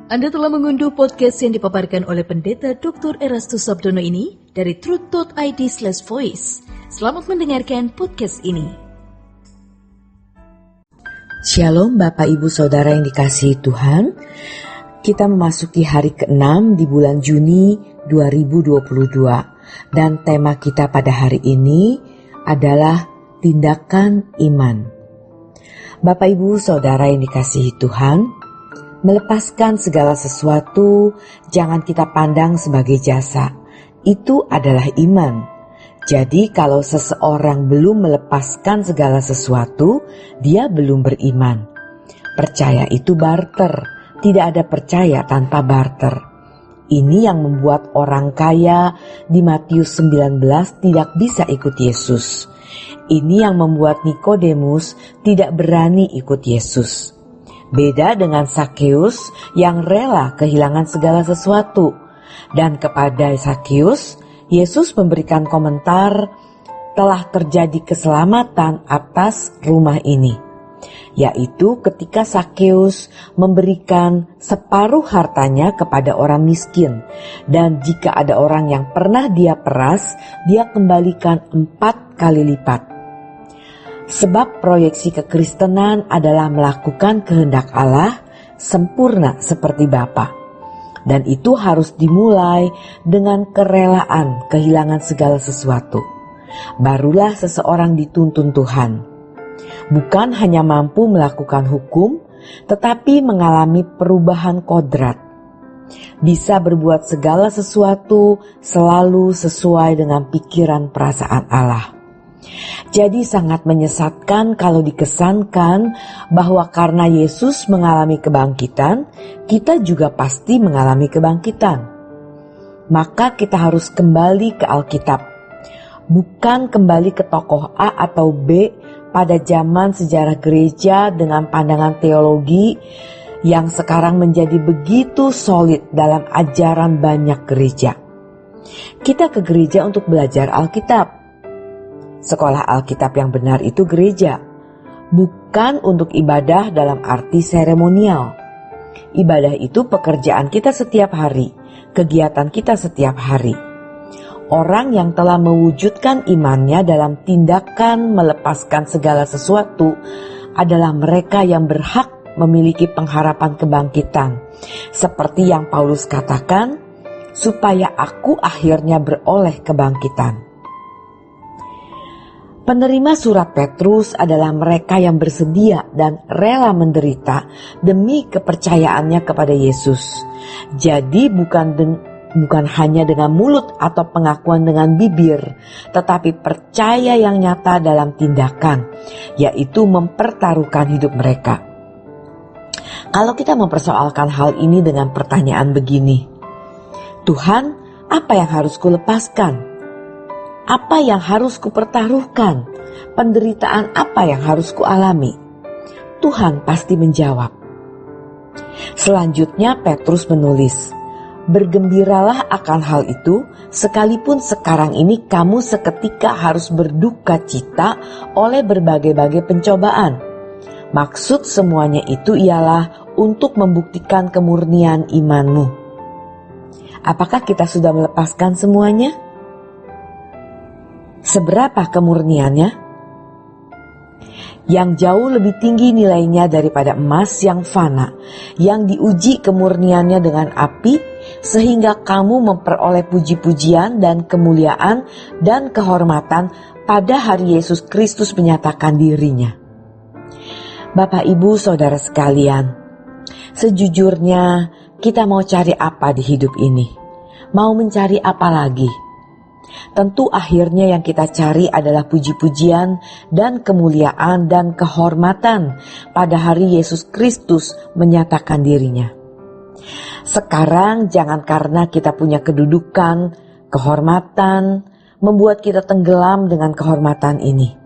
Anda telah mengunduh podcast yang dipaparkan oleh Pendeta Dr. Erastus Sabdono ini dari truth.id/voice. Selamat mendengarkan podcast ini. Shalom Bapak Ibu Saudara yang dikasihi Tuhan. Kita memasuki hari ke-6 di bulan Juni 2022. Dan tema kita pada hari ini adalah tindakan iman. Bapak Ibu Saudara yang dikasihi Tuhan, melepaskan segala sesuatu jangan kita pandang sebagai jasa. Itu adalah iman. Jadi kalau seseorang belum melepaskan segala sesuatu, dia belum beriman. Percaya itu barter. Tidak ada percaya tanpa barter. Ini yang membuat orang kaya di Matius 19 tidak bisa ikut Yesus. Ini yang membuat Nikodemus tidak berani ikut Yesus. Beda dengan Sakeus yang rela kehilangan segala sesuatu. Dan kepada Sakeus, Yesus memberikan komentar, telah terjadi keselamatan atas rumah ini. Yaitu ketika Sakeus memberikan separuh hartanya kepada orang miskin. Dan jika ada orang yang pernah dia peras, dia kembalikan 4 kali lipat. Sebab proyeksi kekristenan adalah melakukan kehendak Allah sempurna seperti Bapa. Dan itu harus dimulai dengan kerelaan kehilangan segala sesuatu. Barulah seseorang dituntun Tuhan. Bukan hanya mampu melakukan hukum, tetapi mengalami perubahan kodrat. Bisa berbuat segala sesuatu selalu sesuai dengan pikiran perasaan Allah. Jadi sangat menyesatkan kalau dikesankan bahwa karena Yesus mengalami kebangkitan, kita juga pasti mengalami kebangkitan. Maka kita harus kembali ke Alkitab. Bukan kembali ke tokoh A atau B pada zaman sejarah gereja dengan pandangan teologi yang sekarang menjadi begitu solid dalam ajaran banyak gereja. Kita ke gereja untuk belajar Alkitab. Sekolah Alkitab yang benar itu gereja, bukan untuk ibadah dalam arti seremonial. Ibadah itu pekerjaan kita setiap hari, kegiatan kita setiap hari. Orang yang telah mewujudkan imannya dalam tindakan melepaskan segala sesuatu adalah mereka yang berhak memiliki pengharapan kebangkitan. Seperti yang Paulus katakan, supaya aku akhirnya beroleh kebangkitan. Penerima surat Petrus adalah mereka yang bersedia dan rela menderita demi kepercayaannya kepada Yesus. Jadi bukan hanya dengan mulut atau pengakuan dengan bibir, tetapi percaya yang nyata dalam tindakan, yaitu mempertaruhkan hidup mereka. Kalau kita mempersoalkan hal ini dengan pertanyaan begini, Tuhan, apa yang harus kulepaskan? Apa yang harus kupertaruhkan? Penderitaan apa yang harus kualami? Tuhan pasti menjawab. Selanjutnya Petrus menulis, bergembiralah akan hal itu, sekalipun sekarang ini kamu seketika harus berduka cita oleh berbagai-bagai pencobaan. Maksud semuanya itu ialah untuk membuktikan kemurnian imanmu. Apakah kita sudah melepaskan semuanya? Seberapa kemurniannya? Yang jauh lebih tinggi nilainya daripada emas yang fana, yang diuji kemurniannya dengan api, sehingga kamu memperoleh puji-pujian dan kemuliaan dan kehormatan pada hari Yesus Kristus menyatakan dirinya. Bapak Ibu Saudara sekalian, sejujurnya kita mau cari apa di hidup ini? Mau mencari apa lagi? Tentu akhirnya yang kita cari adalah puji-pujian dan kemuliaan dan kehormatan pada hari Yesus Kristus menyatakan dirinya. Sekarang jangan karena kita punya kedudukan, kehormatan, membuat kita tenggelam dengan kehormatan ini.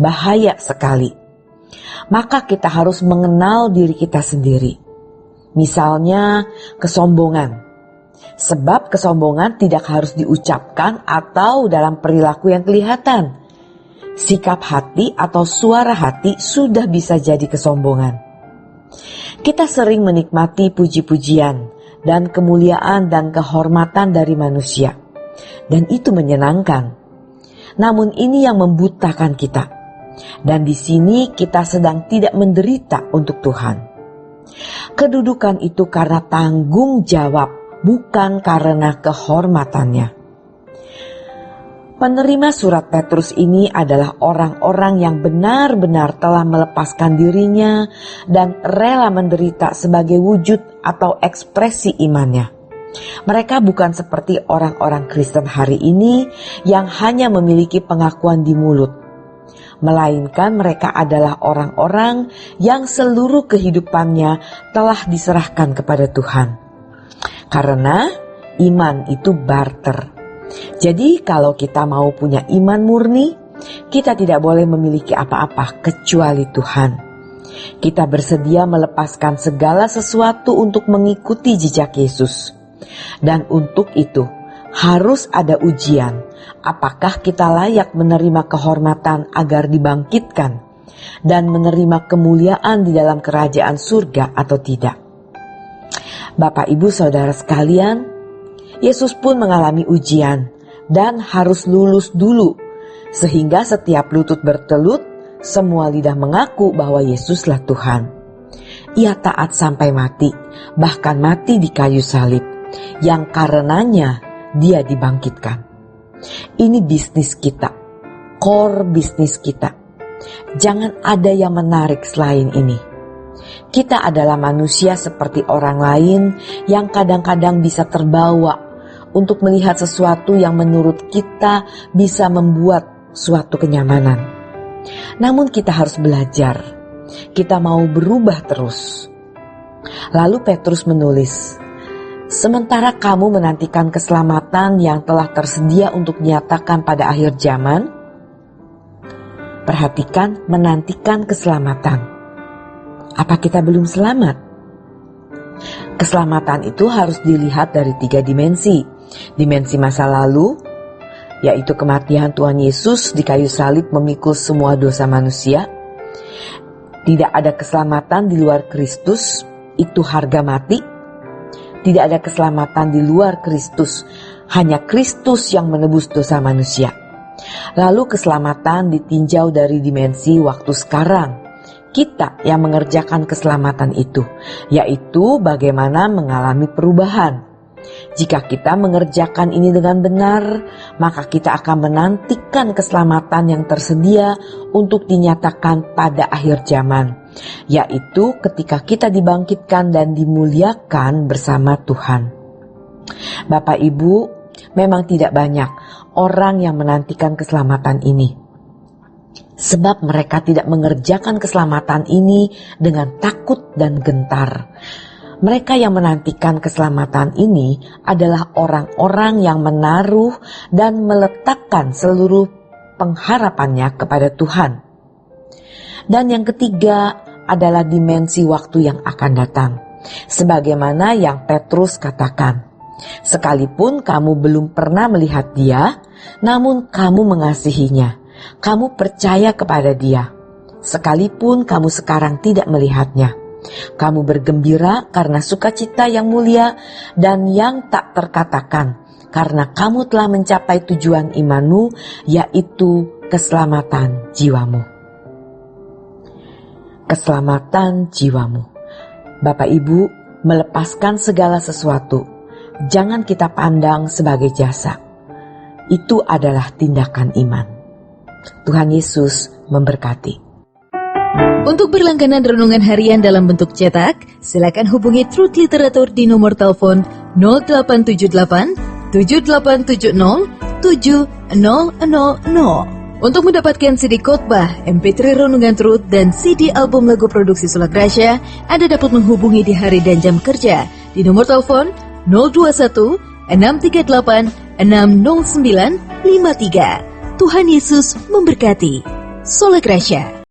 Bahaya sekali. Maka kita harus mengenal diri kita sendiri. Misalnya kesombongan. Sebab kesombongan tidak harus diucapkan atau dalam perilaku yang kelihatan. Sikap hati atau suara hati sudah bisa jadi kesombongan. Kita sering menikmati puji-pujian dan kemuliaan dan kehormatan dari manusia, dan itu menyenangkan. Namun ini yang membutakan kita, dan di sini kita sedang tidak menderita untuk Tuhan. Kedudukan itu karena tanggung jawab, bukan karena kehormatannya. Penerima surat Petrus ini adalah orang-orang yang benar-benar telah melepaskan dirinya dan rela menderita sebagai wujud atau ekspresi imannya. Mereka bukan seperti orang-orang Kristen hari ini yang hanya memiliki pengakuan di mulut, melainkan mereka adalah orang-orang yang seluruh kehidupannya telah diserahkan kepada Tuhan. Karena iman itu barter. Jadi kalau kita mau punya iman murni, kita tidak boleh memiliki apa-apa kecuali Tuhan. Kita bersedia melepaskan segala sesuatu untuk mengikuti jejak Yesus. Dan untuk itu harus ada ujian, apakah kita layak menerima kehormatan agar dibangkitkan dan menerima kemuliaan di dalam kerajaan surga atau tidak. Bapak, Ibu, Saudara sekalian, Yesus pun mengalami ujian dan harus lulus dulu, sehingga setiap lutut bertelut, semua lidah mengaku bahwa Yesuslah Tuhan. Ia taat sampai mati, bahkan mati di kayu salib, yang karenanya Dia dibangkitkan. Ini bisnis kita, core bisnis kita. Jangan ada yang menarik selain ini. Kita adalah manusia seperti orang lain yang kadang-kadang bisa terbawa untuk melihat sesuatu yang menurut kita bisa membuat suatu kenyamanan. Namun kita harus belajar. Kita mau berubah terus. Lalu Petrus menulis, sementara kamu menantikan keselamatan yang telah tersedia untuk dinyatakan pada akhir zaman. Perhatikan, menantikan keselamatan. Apa kita belum selamat? Keselamatan itu harus dilihat dari 3 dimensi. Dimensi masa lalu, yaitu kematian Tuhan Yesus di kayu salib memikul semua dosa manusia. Tidak ada keselamatan di luar Kristus, itu harga mati. Tidak ada keselamatan di luar Kristus, hanya Kristus yang menebus dosa manusia. Lalu keselamatan ditinjau dari dimensi waktu sekarang. Kita yang mengerjakan keselamatan itu, yaitu bagaimana mengalami perubahan. Jika kita mengerjakan ini dengan benar, maka kita akan menantikan keselamatan yang tersedia untuk dinyatakan pada akhir zaman, yaitu ketika kita dibangkitkan dan dimuliakan bersama Tuhan. Bapak, Ibu, memang tidak banyak orang yang menantikan keselamatan ini, sebab mereka tidak mengerjakan keselamatan ini dengan takut dan gentar. Mereka yang menantikan keselamatan ini adalah orang-orang yang menaruh dan meletakkan seluruh pengharapannya kepada Tuhan. Dan yang ketiga adalah dimensi waktu yang akan datang. Sebagaimana yang Petrus katakan, sekalipun kamu belum pernah melihat Dia, namun kamu mengasihinya. Kamu percaya kepada Dia, sekalipun kamu sekarang tidak melihatnya. Kamu bergembira karena sukacita yang mulia dan yang tak terkatakan, karena kamu telah mencapai tujuan imanmu, yaitu keselamatan jiwamu. Keselamatan jiwamu. Bapak, Ibu, melepaskan segala sesuatu, jangan kita pandang sebagai jasa. Itu adalah tindakan iman. Tuhan Yesus memberkati. Untuk berlangganan renungan harian dalam bentuk cetak, silakan hubungi Truth Literatur di nomor telepon 0878 7870 7000. Untuk mendapatkan CD khotbah, MP3 renungan Truth, dan CD album lagu produksi Sola Gracia, Anda dapat menghubungi di hari dan jam kerja di nomor telepon 021 638 60953. Tuhan Yesus memberkati. Sola Gracia.